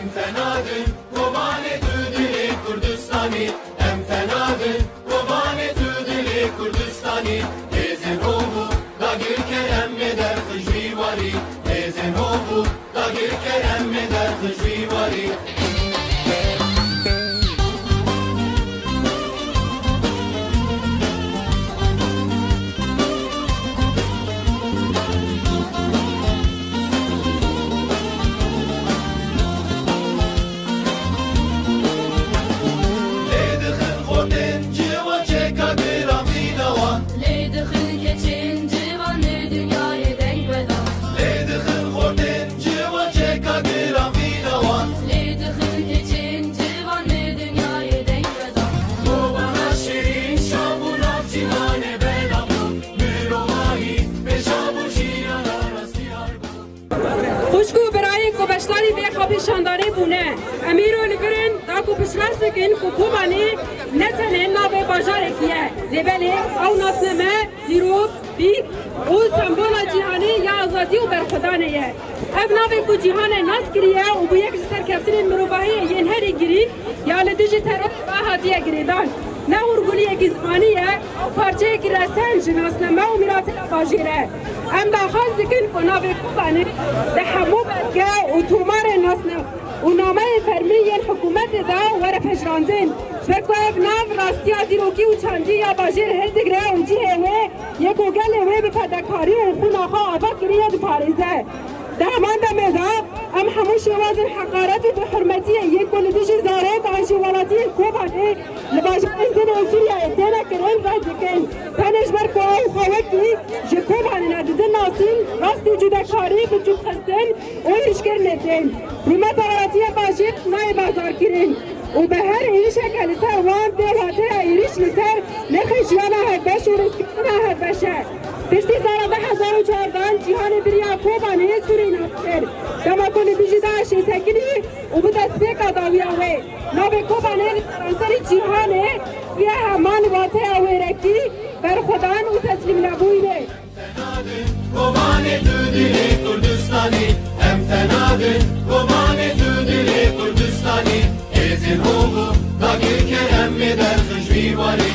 em fenadın Kobane tüdili Kurdistani em fenadın Kobane tüdili Kurdistani Ezen ovu da gir kerem meder hıcvi vari Ezen ovu da gir kerem meder hıcvi vari خوشگو برای کوبشتاری به خابی شانداری بونه امیر و لگرن دا کوبشتر سکن کوبانی نتنه نابه باجاره کیه لیبلی او ناسنمه زیروب بیگ او سمبولا جیهانی یا آزادی و برخودانه یه اف نابه کو جیهان ناس کریه و بو یک جسر کفتین مروباهی ین هری گری یا لدیجی ترک آهاتیه گریدان نه ورگولی گزمانیه پارچه که رسن جناسنمه و میرات باجیره ام داخل دکن کنابه کوبانی ده همو برگه و تومار ناسنمه و نامه فرمی حکومت دا ور فجراندن شکو اف ناف راستی دیروکی و چاندی یا باجیر هل دگره و جی هوه یک وگل هوه به فدکاری و خون آخا آفا کریه دو پاریزه ده همان دمه دا ام هموش واز حقارت به حرمتی یک کلدش زاره کانشی والاتی کوبانی لباجر انتن و سوریا اتنا کرن و دکن تنش بر کوه خوکی جه کوبانی ندیدن ناسین راستی جدکاری به جو خستن و هشکر ندن حرمت والاتی باجیر نای بازار کرن و به هر این شکل سر وام دواته ایریش لسر نخشیانا هد بش و رسکیانا هد بشه پشتی سال 2014 جیهان بریا کوبانی سوری نفتر دما کنی دیجی داشتی سکنی و به دست پیکا داویاوه نوی کوبانی فرانسری جیهانه وی همان واته اویرکی بر خودان و تسلیم نبوینه Kobane tüdili Kurdistani em fenadın Kobane tüdili Kurdistani Ezin ovu da gir kerem meder hıcvi vari